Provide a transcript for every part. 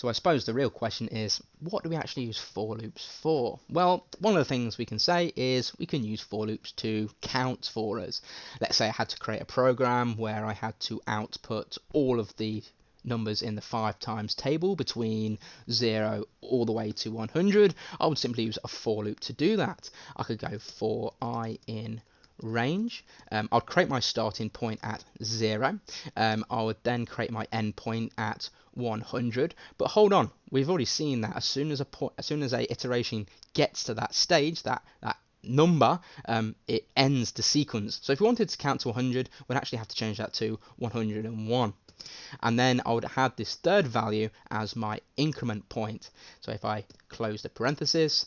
So I suppose the real question is, what do we actually use for loops for? Well, one of the things we can say is we can use for loops to count for us. Let's say I had to create a program where I had to output all of the numbers in the 5 times table between 0 all the way to 100. I would simply use a for loop to do that. I could go for I in range. I'll create my starting point at 0. I would then create my end point at 100. But hold on, we've already seen that as soon as a iteration gets to that stage, that number, it ends the sequence. So if we wanted to count to 100, we'd actually have to change that to 101. And then I would have this third value as my increment point. So if I close the parenthesis,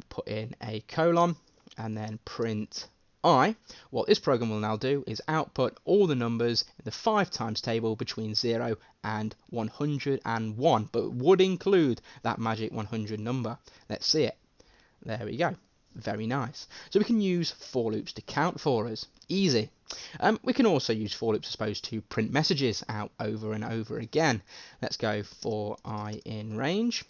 put in a colon, and then print I, what this program will now do is output all the numbers in the 5 times table between 0 and 101, but would include that magic 100 number. Let's see it. There we go. Very nice. So we can use for loops to count for us. Easy. We can also use for loops, I suppose, to print messages out over and over again. Let's go for I in range.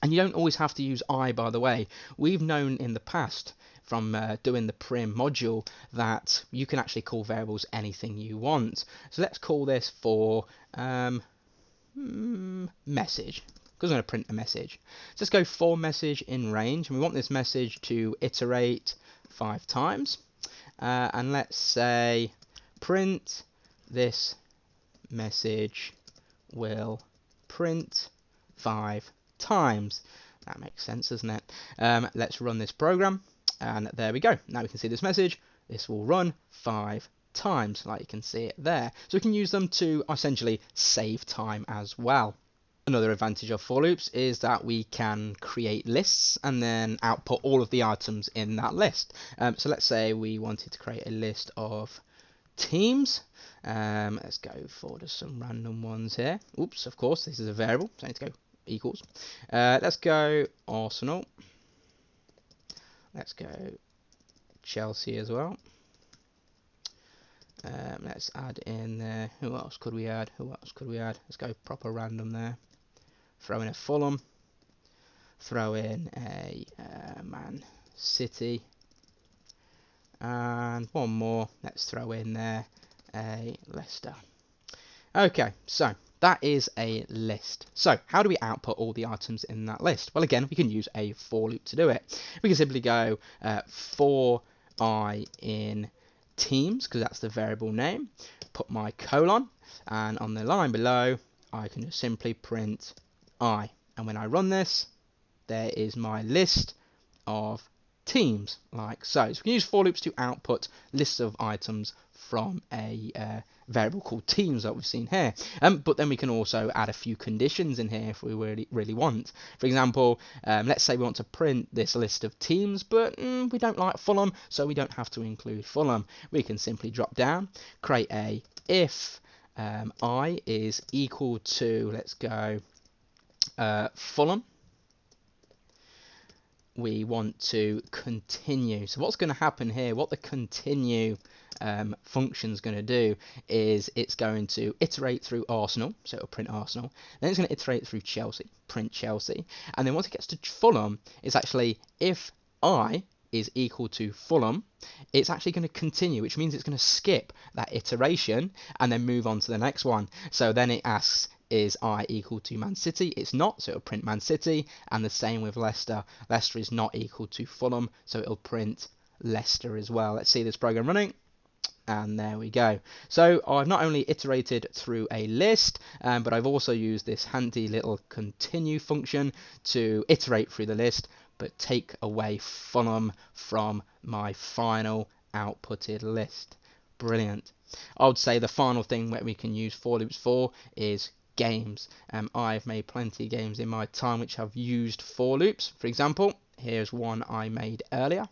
And you don't always have to use I, by the way. We've known in the past from doing the prim module that you can actually call variables anything you want. So let's call this for message, because I'm going to print a message. So let's go for message in range, and we want this message to iterate 5 times. And let's say print this message will print 5 times. That makes sense, doesn't it? Let's run this program, and there we go. Now we can see this message. This will run 5 times, like you can see it there. So we can use them to essentially save time as well. Another advantage of for loops is that we can create lists and then output all of the items in that list. So let's say we wanted to create a list of teams. Let's go for just some random ones here. Oops, of course, this is a variable, so I need to go equals. Let's go Arsenal. Let's go Chelsea as well. Let's add in there. Who else could we add? Let's go proper random there. Throw in a Fulham. Throw in a Man City. And one more. Let's throw in there a Leicester. Okay, so that is a list. So how do we output all the items in that list? Well, again, we can use a for loop to do it. We can simply go for I in teams, because that's the variable name. Put my colon, and on the line below, I can just simply print I. And when I run this, there is my list of teams, like so. So we can use for loops to output lists of items from a variable called teams that we've seen here. But then we can also add a few conditions in here if we really want. For example, let's say we want to print this list of teams, but we don't like Fulham, so we don't have to include Fulham. We can simply drop down, create a if I is equal to, let's go Fulham. We want to continue. So what's going to happen here, what the continue function is going to do is it's going to iterate through Arsenal, so it'll print Arsenal. Then it's going to iterate through Chelsea, print Chelsea. And then once it gets to Fulham, it's actually if I is equal to Fulham, it's actually going to continue, which means it's going to skip that iteration and then move on to the next one. So then it asks, is I equal to Man City? It's not, so it'll print Man City. And the same with Leicester. Leicester is not equal to Fulham, so it'll print Leicester as well. Let's see this program running. And there we go. So I've not only iterated through a list, but I've also used this handy little continue function to iterate through the list, but take away Fulham from my final outputted list. Brilliant. I would say the final thing that we can use for loops for is games. I've made plenty of games in my time which have used for loops. For example, here's one I made earlier.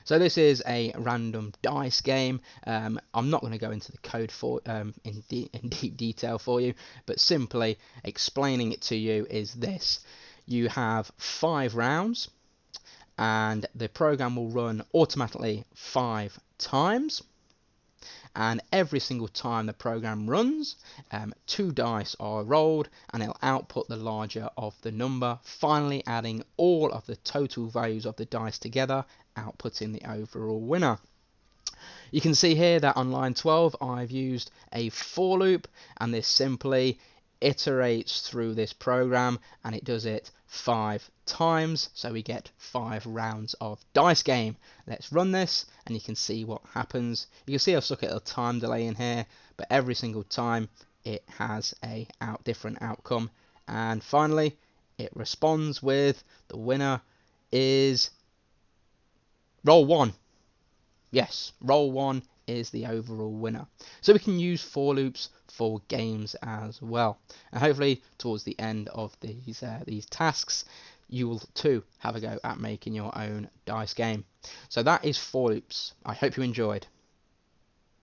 So this is a random dice game. I'm not going to go into the code for in deep detail for you, but simply explaining it to you is this. You have 5 rounds, and the program will run automatically 5 times. and every single time the program runs, 2 dice are rolled and it'll output the larger of the number, finally adding all of the total values of the dice together, outputting the overall winner. You can see here that on line 12 I've used a for loop, and this simply iterates through this program and it does it 5 times, so we get 5 rounds of dice game. Let's run this and you can see what happens. You can see I've stuck a little time delay in here, but every single time it has a different outcome, and finally it responds with the winner is roll 1. Yes, roll 1 is the overall winner. So we can use for loops for games as well. And hopefully towards the end of these tasks, you will too have a go at making your own dice game. So that is for loops. I hope you enjoyed.